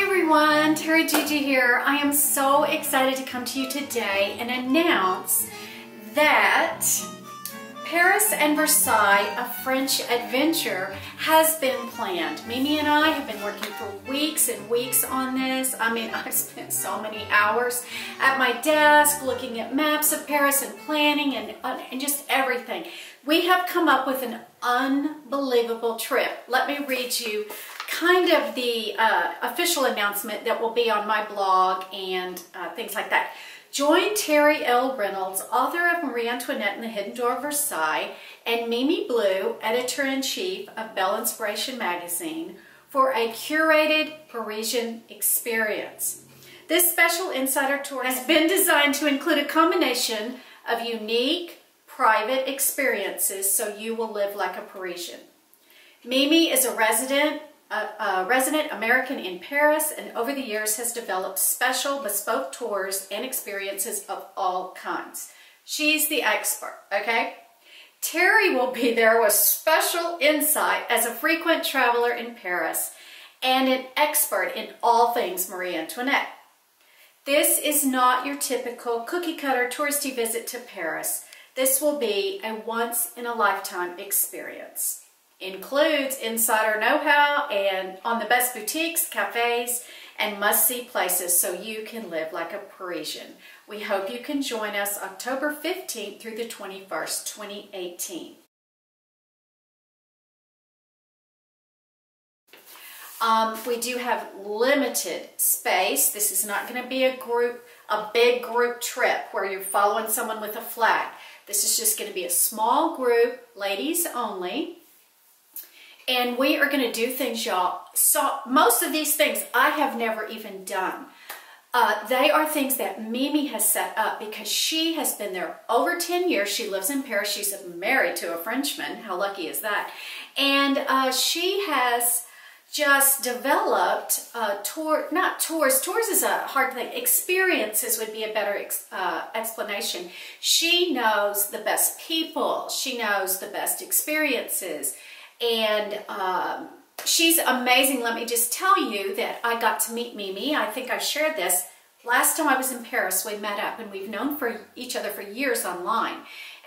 Hi everyone, TeriGigi here. I am so excited to come to you today and announce that Paris and Versailles, a French adventure, has been planned. Mimi and I have been working for weeks and weeks on this. I mean, I've spent so many hours at my desk looking at maps of Paris and planning and just everything. We have come up with an unbelievable trip. Let me read you kind of the official announcement that will be on my blog and things like that. Join Terry L. Reynolds, author of Marie Antoinette and the Hidden Door of Versailles, and Mimi Blue, editor-in-chief of Belle Inspiration magazine, for a curated Parisian experience. This special insider tour has been designed to include a combination of unique, private experiences so you will live like a Parisian. Mimi is a resident American in Paris, and over the years has developed special bespoke tours and experiences of all kinds. She's the expert, okay? Terry will be there with special insight as a frequent traveler in Paris and an expert in all things Marie Antoinette. This is not your typical cookie-cutter touristy visit to Paris. This will be a once-in-a-lifetime experience. Includes insider know-how and on the best boutiques, cafes, and must-see places so you can live like a Parisian. We hope you can join us October 15th through the 21st, 2018. We do have limited space. This is not going to be a big group trip where you're following someone with a flag. This is just going to be a small group, ladies only. And we are going to do things, y'all. So most of these things I have never even done. They are things that Mimi has set up because she has been there over 10 years. She lives in Paris. She's married to a Frenchman. How lucky is that? And she has just developed tours is a hard thing. Experiences would be a better explanation. She knows the best people. She knows the best experiences. And she's amazing. Let me just tell you that I got to meet Mimi. I think I shared this. Last time I was in Paris, we met up, and we've known each other for years online.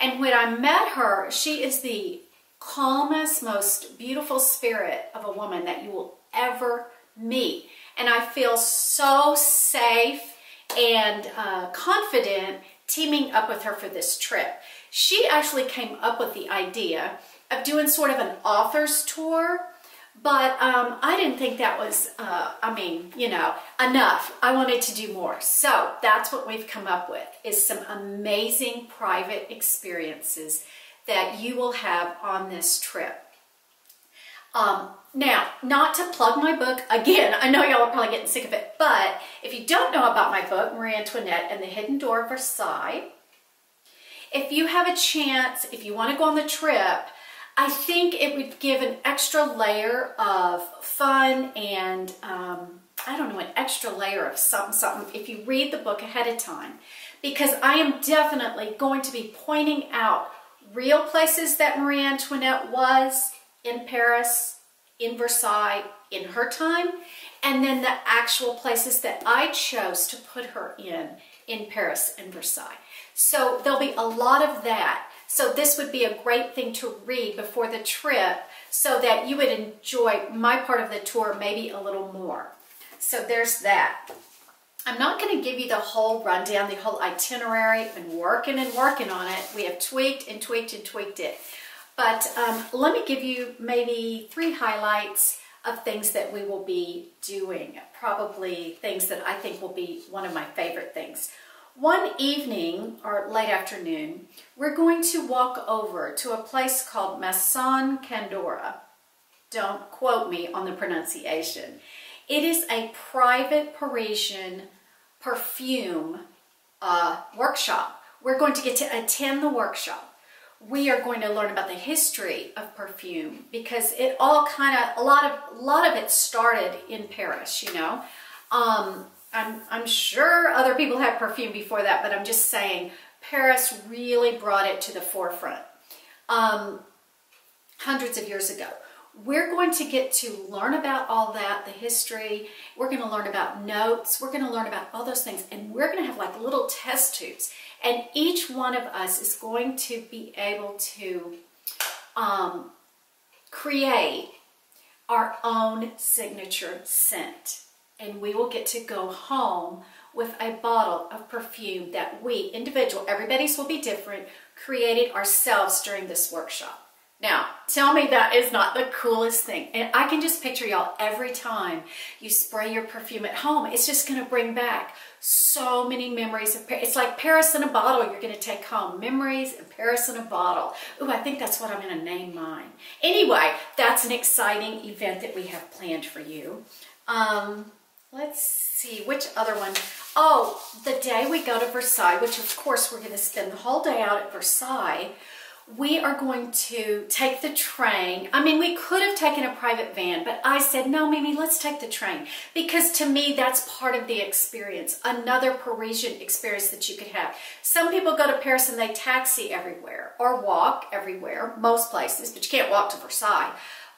And when I met her, she is the calmest, most beautiful spirit of a woman that you will ever meet. And I feel so safe and confident teaming up with her for this trip. She actually came up with the idea of doing sort of an author's tour, but I didn't think that was, enough. I wanted to do more. So that's what we've come up with, is some amazing private experiences that you will have on this trip. Now, not to plug my book, again, I know y'all are probably getting sick of it, but if you don't know about my book, Marie Antoinette and the Hidden Door of Versailles, if you have a chance, if you want to go on the trip, I think it would give an extra layer of fun and, an extra layer of something if you read the book ahead of time. Because I am definitely going to be pointing out real places that Marie Antoinette was in Paris, in Versailles, in her time, and then the actual places that I chose to put her in Paris and Versailles. So there'll be a lot of that. So this would be a great thing to read before the trip so that you would enjoy my part of the tour maybe a little more. So there's that. I'm not going to give you the whole rundown, the whole itinerary. I've been working on it. We have tweaked and tweaked and tweaked it. But let me give you maybe 3 highlights of things that we will be doing. Probably things that I think will be one of my favorite things. One evening, or late afternoon, we're going to walk over to a place called Maison Candora. Don't quote me on the pronunciation. It is a private Parisian perfume workshop. We're going to get to attend the workshop. We are going to learn about the history of perfume because it all a lot of it started in Paris, you know. I'm sure other people had perfume before that, but I'm just saying Paris really brought it to the forefront hundreds of years ago. We're going to get to learn about all that, the history. We're going to learn about notes. We're going to learn about all those things. And we're going to have like little test tubes. And each one of us is going to be able to create our own signature scent. And we will get to go home with a bottle of perfume that we, everybody's will be different, created ourselves during this workshop. Now, tell me that is not the coolest thing. And I can just picture y'all every time you spray your perfume at home, it's just going to bring back so many memories of Paris. It's like Paris in a bottle you're going to take home. Memories of Paris in a bottle. Ooh, I think that's what I'm going to name mine. Anyway, that's an exciting event that we have planned for you. Let's see, which other one? Oh, the day we go to Versailles, which of course we're going to spend the whole day out at Versailles. We are going to take the train. I mean, we could have taken a private van, but I said, no, Mimi, let's take the train. Because to me, that's part of the experience, another Parisian experience that you could have. Some people go to Paris and they taxi everywhere or walk everywhere, most places, but you can't walk to Versailles.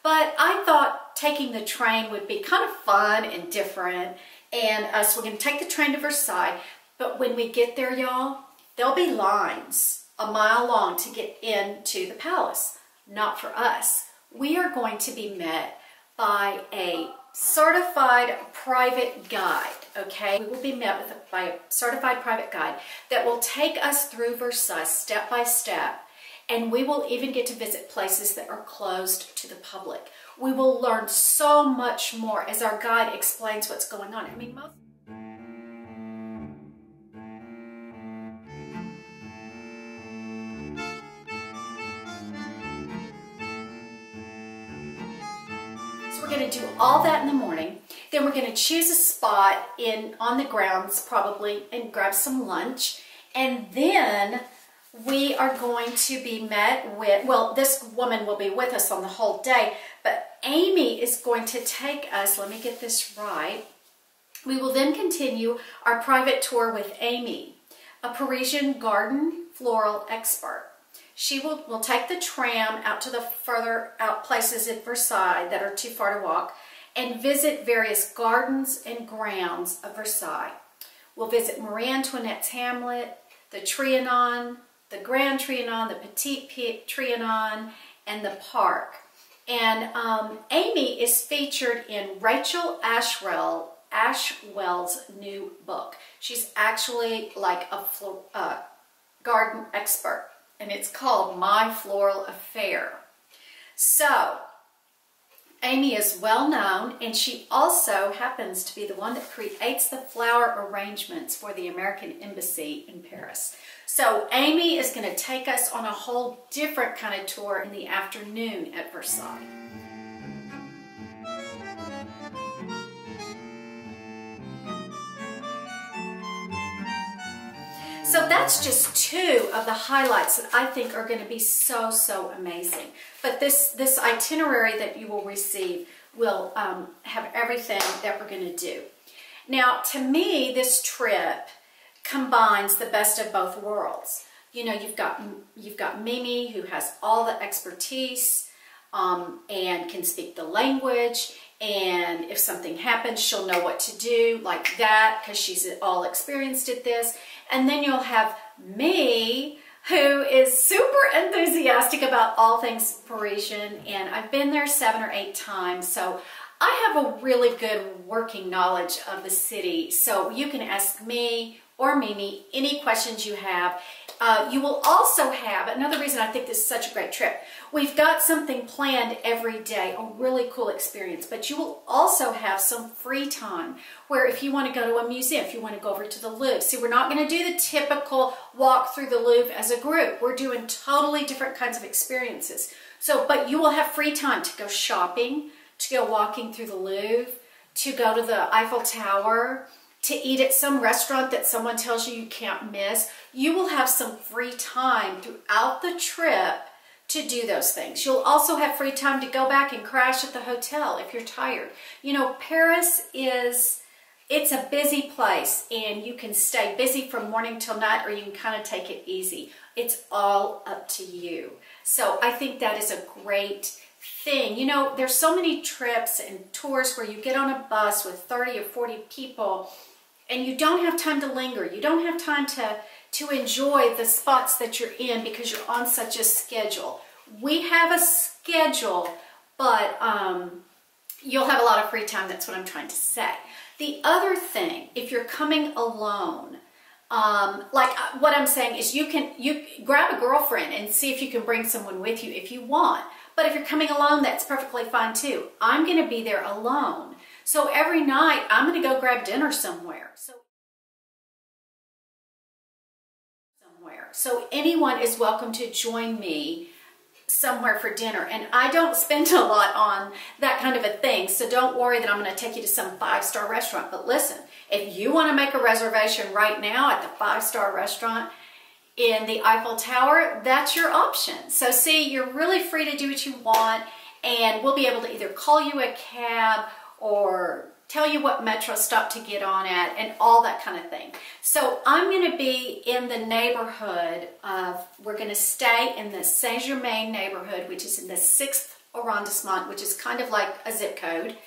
But I thought taking the train would be kind of fun and different. And so we're going to take the train to Versailles. But when we get there, y'all, there'll be lines a mile long to get into the palace. Not for us. We are going to be met by a certified private guide, okay? We will be met by a certified private guide that will take us through Versailles step by step, and we will even get to visit places that are closed to the public. We will learn so much more as our guide explains what's going on. I mean, so we're going to do all that in the morning. Then we're going to choose a spot on the grounds probably and grab some lunch. And then we are going to be met with, well, this woman will be with us on the whole day, but Amy is going to take us, let me get this right. We will then continue our private tour with Amy, a Parisian garden floral expert. She will take the tram out to the further out places in Versailles that are too far to walk and visit various gardens and grounds of Versailles. We'll visit Marie Antoinette's Hamlet, the Trianon, the Grand Trianon, the Petit Trianon, and the park. And Amy is featured in Rachel Ashwell's new book. She's actually like a garden expert, and it's called My Floral Affair. So, Amy is well known, and she also happens to be the one that creates the flower arrangements for the American Embassy in Paris. So Amy is going to take us on a whole different kind of tour in the afternoon at Versailles. So that's just two of the highlights that I think are going to be so, so amazing. But this itinerary that you will receive will have everything that we're going to do. Now, to me, this trip combines the best of both worlds. You know, you've got Mimi, who has all the expertise and can speak the language. And if something happens, she'll know what to do like that because she's all experienced at this. And then you'll have me, who is super enthusiastic about all things Parisian. And I've been there 7 or 8 times. So I have a really good working knowledge of the city. So you can ask me or Mimi any questions you have. You will also have, another reason I think this is such a great trip, we've got something planned every day, a really cool experience, but you will also have some free time where if you want to go to a museum, if you want to go over to the Louvre. See, we're not going to do the typical walk through the Louvre as a group. We're doing totally different kinds of experiences. So, but you will have free time to go shopping, to go walking through the Louvre, to go to the Eiffel Tower, to eat at some restaurant that someone tells you can't miss. You will have some free time throughout the trip to do those things. You'll also have free time to go back and crash at the hotel if you're tired. You know, Paris it's a busy place, and you can stay busy from morning till night, or you can kind of take it easy. It's all up to you. So I think that is a great thing. You know, there's so many trips and tours where you get on a bus with 30 or 40 people and you don't have time to linger. You don't have time to enjoy the spots that you're in because you're on such a schedule. We have a schedule, but you'll have a lot of free time. That's what I'm trying to say. The other thing, if you're coming alone, like what I'm saying is you grab a girlfriend and see if you can bring someone with you if you want. But if you're coming alone, that's perfectly fine too. I'm going to be there alone. So every night I'm going to go grab dinner somewhere. So anyone is welcome to join me somewhere for dinner. And I don't spend a lot on that kind of a thing. So don't worry that I'm going to take you to some 5-star restaurant. But listen, if you want to make a reservation right now at the 5-star restaurant in the Eiffel Tower, that's your option. So see, you're really free to do what you want, and we'll be able to either call you a cab or tell you what metro stop to get on at and all that kind of thing. So I'm going to be in the neighborhood of, we're going to stay in the Saint-Germain neighborhood, which is in the 6th arrondissement, which is kind of like a zip code.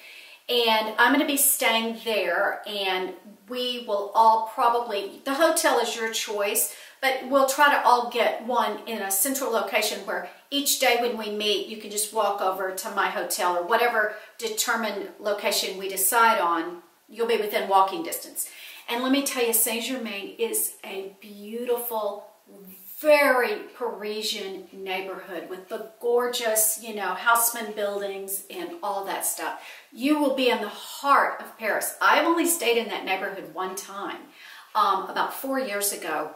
And I'm going to be staying there, and we will all probably, the hotel is your choice, but we'll try to all get one in a central location where each day when we meet, you can just walk over to my hotel or whatever determined location we decide on. You'll be within walking distance. And let me tell you, Saint-Germain is a beautiful, very Parisian neighborhood with the gorgeous, you know, Haussmann buildings and all that stuff. You will be in the heart of Paris. I've only stayed in that neighborhood one time, about 4 years ago.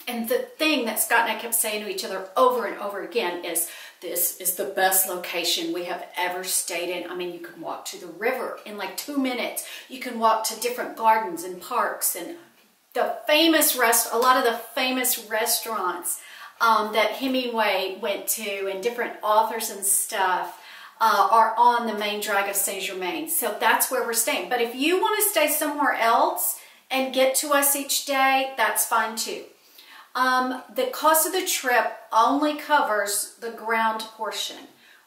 And the thing that Scott and I kept saying to each other over and over again is, this is the best location we have ever stayed in. I mean, you can walk to the river in like 2 minutes. You can walk to different gardens and parks, and the famous a lot of the famous restaurants that Hemingway went to and different authors and stuff are on the main drag of Saint-Germain. So that's where we're staying. But if you want to stay somewhere else and get to us each day, that's fine too. The cost of the trip only covers the ground portion,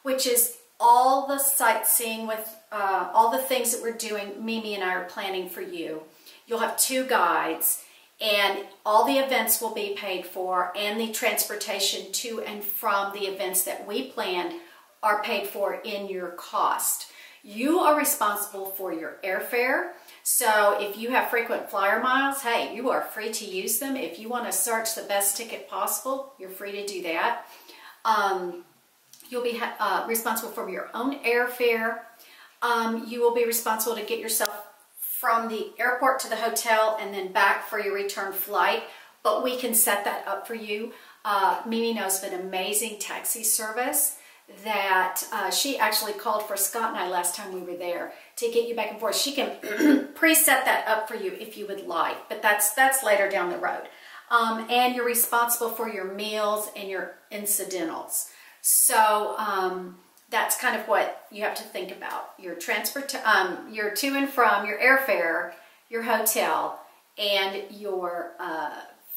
which is all the sightseeing with all the things that we're doing. Mimi and I are planning for you. You'll have 2 guides, and all the events will be paid for, and the transportation to and from the events that we planned are paid for in your cost. You are responsible for your airfare. So if you have frequent flyer miles, hey, you are free to use them. If you want to search the best ticket possible, you're free to do that. You'll be responsible for your own airfare. You will be responsible to get yourself from the airport to the hotel and then back for your return flight. But we can set that up for you. Mimi knows of an amazing taxi service that she actually called for Scott and I last time we were there to get you back and forth. She can preset that up for you if you would like, but that's later down the road. And you're responsible for your meals and your incidentals. So that's kind of what you have to think about. Your transport, your to and from, your airfare, your hotel, and your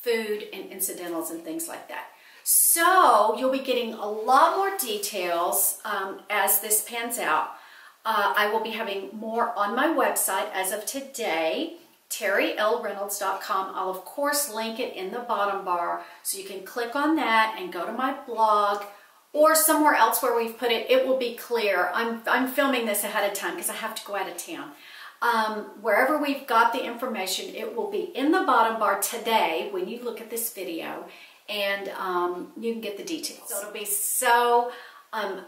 food and incidentals and things like that. So you'll be getting a lot more details as this pans out. I will be having more on my website as of today, TeriLReynolds.com. I'll of course link it in the bottom bar, so you can click on that and go to my blog or somewhere else where we've put it. It will be clear. I'm filming this ahead of time because I have to go out of town. Wherever we've got the information, it will be in the bottom bar today when you look at this video, and you can get the details. So it'll be so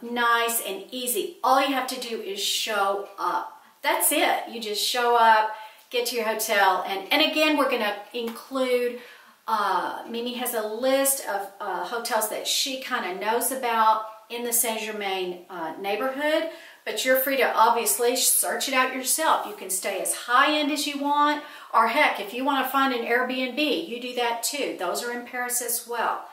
nice and easy. All you have to do is show up. That's it. You just show up, get to your hotel, and again, we're going to include, Mimi has a list of hotels that she kind of knows about in the Saint-Germain neighborhood, but you're free to obviously search it out yourself. You can stay as high-end as you want, or heck, if you want to find an Airbnb, you do that too. Those are in Paris as well.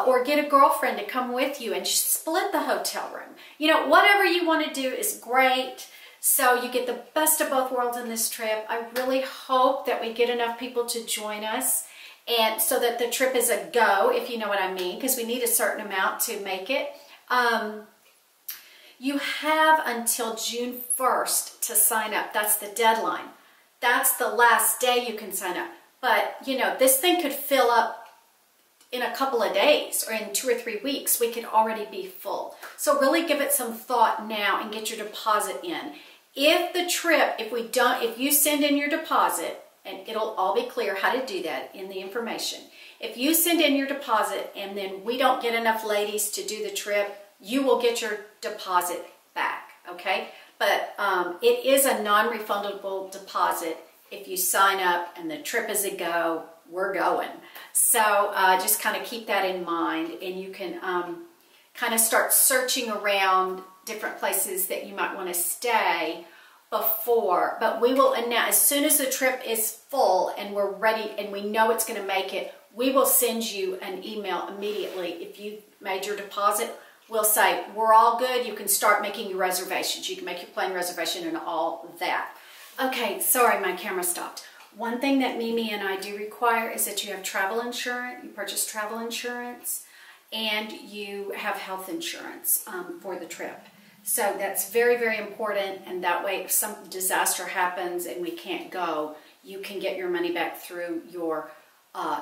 Or get a girlfriend to come with you and split the hotel room. You know, whatever you want to do is great. So you get the best of both worlds in this trip. I really hope that we get enough people to join us, and so that the trip is a go, if you know what I mean, because we need a certain amount to make it. You have until June 1st to sign up. That's the deadline. That's the last day you can sign up. But, you know, this thing could fill up in a couple of days or in 2 or 3 weeks. We could already be full. So really give it some thought now and get your deposit in. If the trip, if you send in your deposit, and it'll all be clear how to do that in the information. If you send in your deposit and then we don't get enough ladies to do the trip, you will get your deposit back, okay? But it is a non-refundable deposit. If you sign up and the trip is a go, we're going. So just kind of keep that in mind, and you can kind of start searching around different places that you might want to stay before. But we will announce, as soon as the trip is full and we're ready and we know it's going to make it, we will send you an email immediately. If you made your deposit, we'll say, we're all good. You can start making your reservations. You can make your plane reservation and all that. Okay, sorry, my camera stopped. One thing that Mimi and I do require is that you have travel insurance, you purchase travel insurance, and you have health insurance for the trip. So that's very, very important, and that way if some disaster happens and we can't go, you can get your money back through your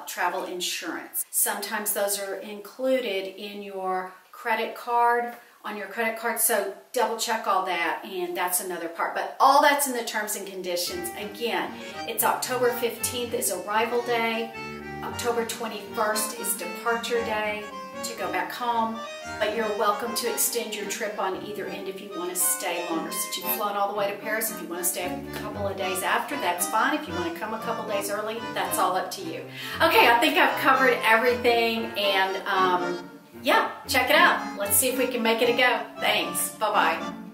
travel insurance. Sometimes those are included in your credit card, on your credit card, so double check all that, and that's another part. But all that's in the terms and conditions. Again, it's October 15th is arrival day, October 21st is departure day to go back home, but you're welcome to extend your trip on either end if you want to stay longer. Since you've flown all the way to Paris, if you want to stay a couple of days after, that's fine. If you want to come a couple days early, that's all up to you. Okay, I think I've covered everything, and yeah, check it out. Let's see if we can make it a go. Thanks. Bye-bye.